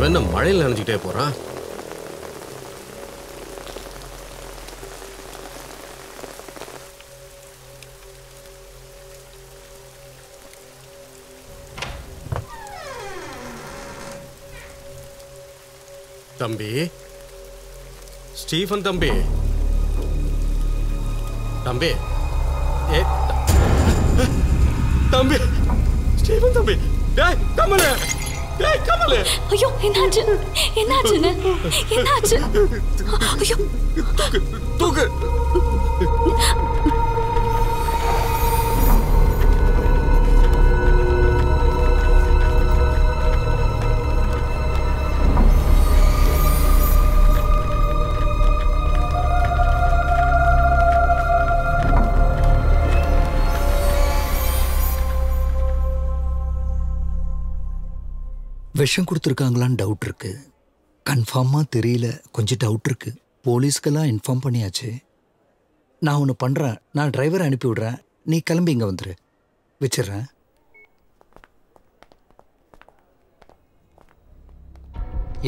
இவன் என்ன மழையில் நினைச்சுக்கிட்டே போறான்? தம்பி, ஸ்டீஃபன் தம்பி, தம்பி, ஏ தம்பி, ஸ்டீஃபன் தம்பி, டேய் கமலு, டேய் கமலு. ஐயோ என்னாச்சு? என்னாச்சுங்க? என்னாச்சு? ஐயோ தூக்கு. விஷம் கொடுத்துருக்காங்களான்னு டவுட் இருக்கு. கன்ஃபார்மாக தெரியல, கொஞ்சம் டவுட் இருக்கு. போலீஸ்க்கெல்லாம் இன்ஃபார்ம் பண்ணியாச்சு. நான் ஒன்று பண்ணுறேன், நான் டிரைவரை அனுப்பி விடுறேன், நீ கிளம்பி இங்கே வந்துடு. வச்சிடுறேன்.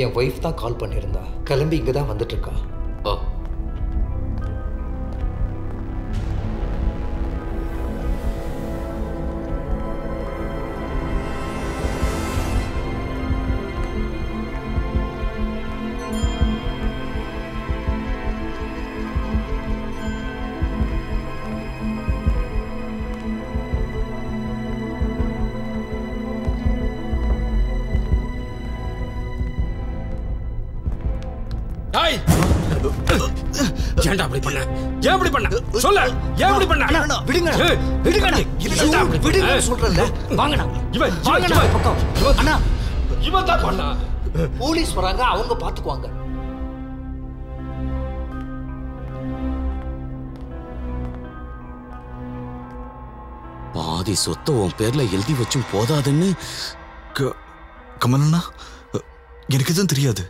என் ஒய்ஃப் தான் கால் பண்ணியிருந்தா, கிளம்பி இங்கே தான் வந்துட்டுருக்கா. ஓ, ஏன்டா அப்படி பண்ண? ஏன் அப்படி பண்ண? சொல்ல, ஏன் அப்படி பண்ண? விடுங்க விடுங்க விடுங்க சொல்றேன்ல. வாங்கண்ணா, இவன் வாங்கண்ணா பக்கம். அண்ணா, இவன் தான் பண்ணா. போலீஸ் வராங்க, அவங்க பார்த்துக்குவாங்க. பாதி சொத்தை உன் பேர்ல எழுதி வச்சும் போதாதுன்னு. கமலண்ணா, எனக்கு எதுவும் தெரியாது.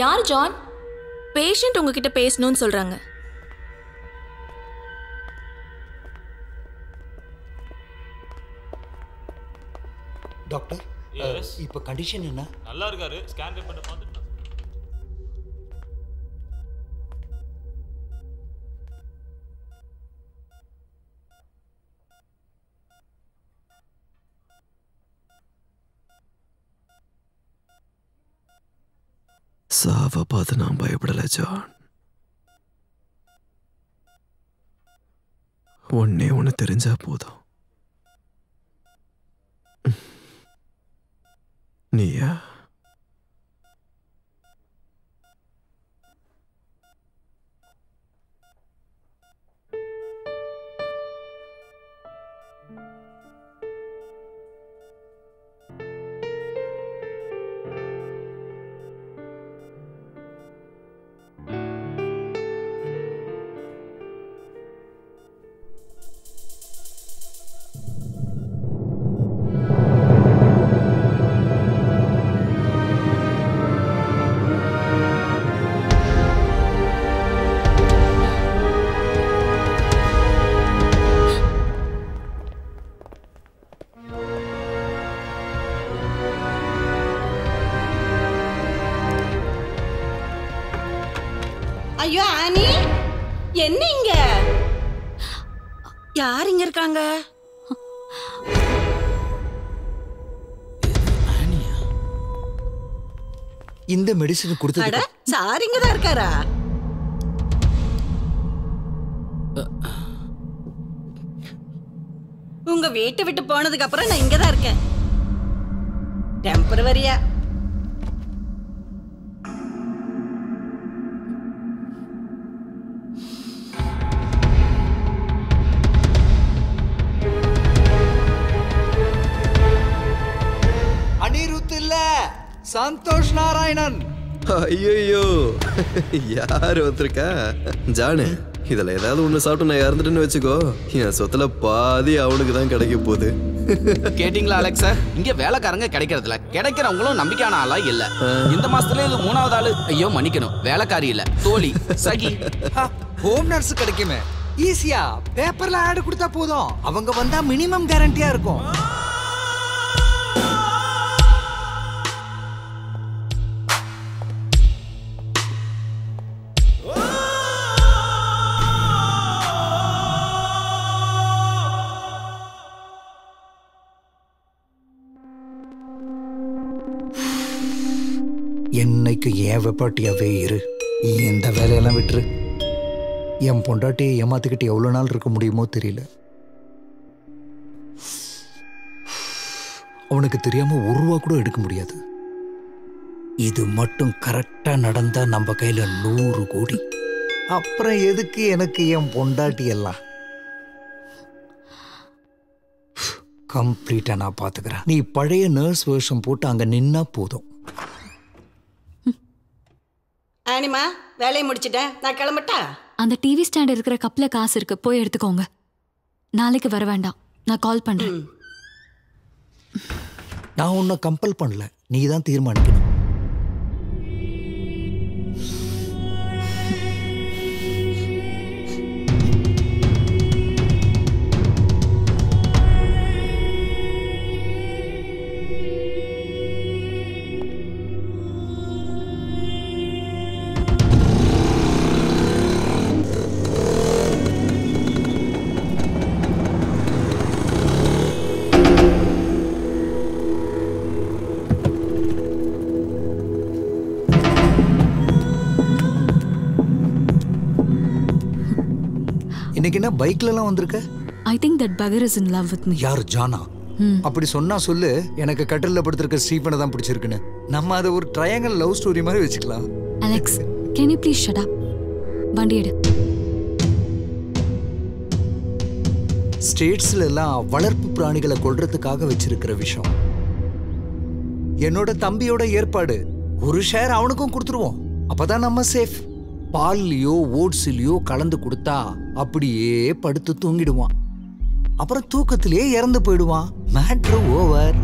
யார் ஜான்? பேஷண்ட் உங்ககிட்ட பேசணும்னு சொல்றாங்க. டாக்டர், இப்ப கண்டிஷன் என்ன? நல்லா இருக்காரு. ஸ்கேன் ரிப்போர்ட் பார்த்துட்டு சாவை பார்த்து நான் பயப்படலை ஜான். ஒன்னே ஒன்று தெரிஞ்சா போதும். நீயா? ஐயோ ஆனி, என்ன இங்க? யார் இங்க இருக்காங்க? இந்த மெடிசன் கொடுத்தது. சார் இங்க தான் இருக்காரா? உங்க வீட்டை விட்டு போனதுக்கு அப்புறம் நான் இங்க தான் இருக்கேன். டெம்பரவரியா. அனிருத் இல்ல, சந்தோஷ் நாராயணன். ஐயோ, யார் வந்திருக்கா? ஜானு, இதுல ஏதாவது ஒண்ணு சாப்பிட்டு நான் இறந்துட்டேன்னு வச்சுக்கோ, என் சொத்துல பாதி அவனுக்கு தான் கிடைக்க போகுது. கேட்டீங்களா அலெக்ஸ்? இங்க வேலைக்காரங்க கிடைக்கிறதுல கிடைக்கிறவங்களும் நம்பிக்கையான ஆளா இல்ல. இந்த மாசத்துல இது 3வது ஆளு. ஐயோ மன்னிக்கணும், வேலைக்காரி இல்ல, தோழி, சகி. ஹோம் நர்ஸ் கிடைக்குமே. ஈஸியா பேப்பர்ல ஆட் கொடுத்தா போதும். அவங்க வந்தா மினிமம் கேரண்டியா இருக்கும். என்னைக்கு ஏன் வெப்பாட்டியாவே இரு. இந்த வேலையெல்லாம் விட்டுரு. என் பொண்டாட்டியை ஏமாத்திக்கிட்டு எவ்வளோ நாள் இருக்க முடியுமோ தெரியல. அவனுக்கு தெரியாம ஒரு ரூபா கூட எடுக்க முடியாது. இது மட்டும் கரெக்டா நடந்தா நம்ம கையில 100 கோடி. அப்புறம் எதுக்கு எனக்கு என் பொண்டாட்டி எல்லாம்? கம்ப்ளீட்டா நான் பாத்துக்கிறேன். நீ பழைய நர்ஸ் வேஷம் போட்டு அங்க நின்னா போதும். ஆனிமா வேலையை முடிச்சிட்டேன், நான் கிளம்பட்டா? அந்த டிவி ஸ்டாண்ட் இருக்கிற கப்ல காசு இருக்கு, போய் எடுத்துக்கோங்க. நாளைக்கு வர வேண்டாம், நான் கால் பண்றேன். நான் உன்னை கம்பல் பண்ணல, நீ தான் தீர்மானிக்கணும். இன்னைக்கு என்ன பைக்ல எல்லாம் வந்திருக்க? I think that bugger is in love with me. யார், ஜானா? அப்படி சொன்னா சொல்லு, எனக்கு கட்டில்ல படுத்திருக்க ஸ்டீஃபனை தான் பிடிச்சிருக்குன்னு. நம்ம அதை ஒரு ட்ரையாங்கல் லவ் ஸ்டோரி மாதிரி வச்சுக்கலாம். Alex, can you please shut up? வண்டி எடு. ஸ்டேட்ஸ்ல எல்லாம் வளர்ப்பு பிராணிகளை கொல்றதுக்காக வச்சிருக்கிற விஷயம். என்னோட தம்பியோட ஏற்பாடு, ஒரு ஷேர் அவனுக்கும் கொடுத்துருவோம். அப்பதான் நம்ம சேஃப். பால்லையோ ஓட்ஸ்லயோ கலந்து கொடுத்தா அப்படியே படுத்து தூங்கிடுவான். அப்புறம் தூக்கத்திலேயே இறந்து போயிடுவான். Matter over.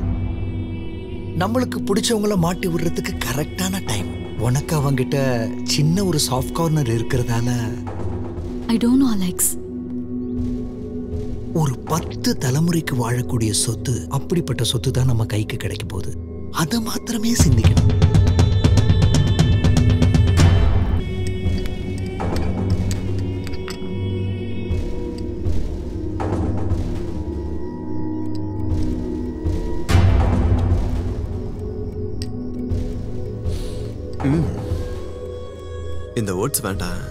நம்மளுக்கு பிடிச்சவங்கள மாட்டி விடுறதுக்கு கரெக்டான டைம். உனக்கு அவங்கிட்ட சின்ன ஒரு சாஃப்ட் கார்னர் இருக்கிறதால I don't know, Alex. ஒரு 10 தலைமுறைக்கு வாழக்கூடிய சொத்து, அப்படிப்பட்ட சொத்து தான் நம்ம கைக்கு கிடைக்க போகுது. அதை மாத்திரமே சிந்திக்கணும். இந்த ஓட்ஸ் வேண்டாம்,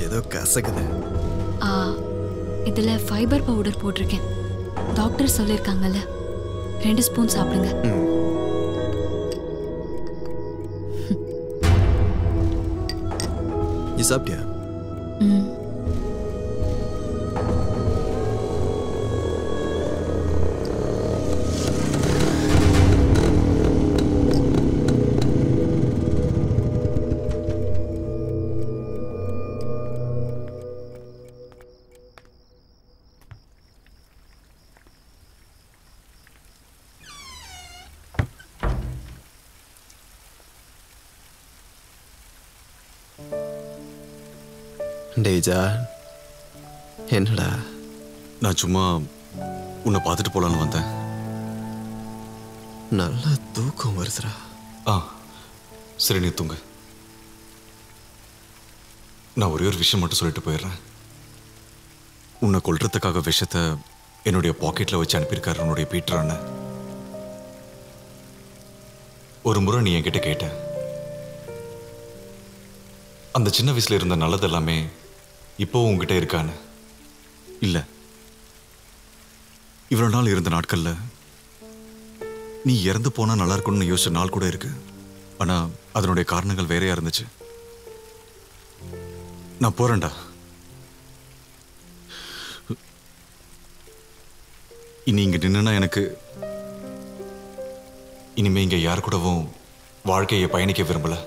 ஏதோ கசக்குது. இதுல ஃபைபர் பவுடர் போட்டிருக்கேன். டாக்டர் சொல்லியிருக்காங்கல்ல, 2 ஸ்பூன் சாப்பிடுங்க. நீ சாப்பிட்டியா? டேஜா, என்னடா? நான் சும்மா உன்னை பார்த்துட்டு போலான்னு வந்தேன். நல்லா தூக்கம் வருதுடா. சரி, நீ தூங்க. நான் ஒரே ஒரு விஷயம் மட்டும் சொல்லிட்டு போயிடுறேன். உன்னை கொல்றதுக்காக விஷத்தை என்னுடைய பாக்கெட்ல வச்சு அனுப்பியிருக்காரு உன்னுடைய பீட்டர் அண்ணன். ஒரு முறை நீ என்கிட்ட கேட்ட, அந்த சின்ன வயசுல இருந்த நல்லது எல்லாமே இப்போ உங்ககிட்ட இருக்கான்னு. இல்ல, இவ்வளவு நாள் இருந்த நாட்கள்ல நீ இறந்து போனா நல்லா இருக்கும்னு யோசிச்ச நாள் கூட இருக்கு. ஆனா அதனுடைய காரணங்கள் வேறையா இருந்துச்சு. நான் போறேன்டா. இனி இங்க நின்னா எனக்கு இனிமே இங்க யார் கூடவும் வாழ்க்கையை பயணிக்க விரும்பல.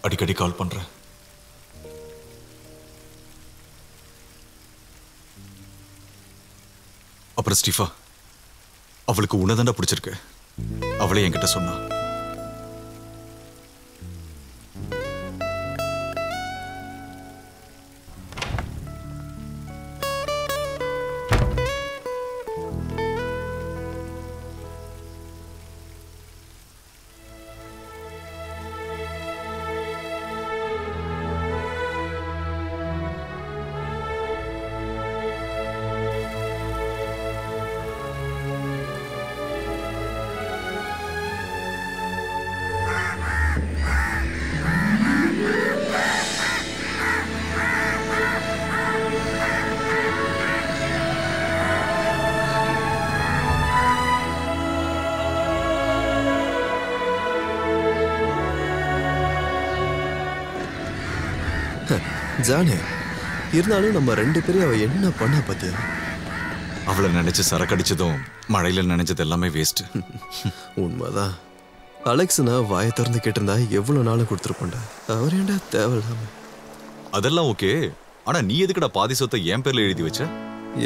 அடிக்கடி கால் பண்றேன். அப்புறம் ஸ்டீஃபா, அவளுக்கு உன்னதாண்டா பிடிச்சிருக்கு. அவளே என்கிட்ட சொன்னா. ஜானு இருந்தாலும் நம்ம 2 பேரையும் அவ என்ன பண்ணா பாத்தியா? அவளை நினைச்சு சரக்கடிச்சதும் மழையில நினைச்சது எல்லாமே வேஸ்ட். உண்மைதான். அலெக்ஸ்னா வாயை திறந்து கேட்டிருந்தா எவ்வளவு நாளும் கொடுத்துருப்போண்டா. அவர் ஏன்டா தேவையில்லாம. அதெல்லாம் ஓகே. ஆனா நீ எதுக்குடா பாதி சொத்தை என் பேர்ல எழுதி வச்ச?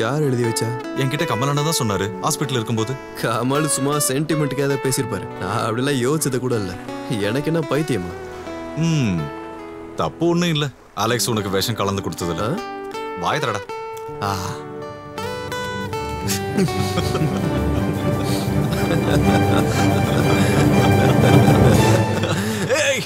யார் எழுதி வச்சா? என்கிட்ட கமலானா தான் சொன்னாரு ஹாஸ்பிட்டல் இருக்கும்போது. கமல் சும்மா சென்டிமெண்ட்டுக்காக ஏதாவது பேசியிருப்பாரு. நான் அப்படிலாம் யோசிச்சது கூட இல்லை. எனக்கு என்ன பைத்தியமா? தப்பு ஒண்ணும் இல்ல. அலெக்ஸ் உனக்கு விஷம் கலந்து கொடுத்ததுல வாய தரடா. ஏய்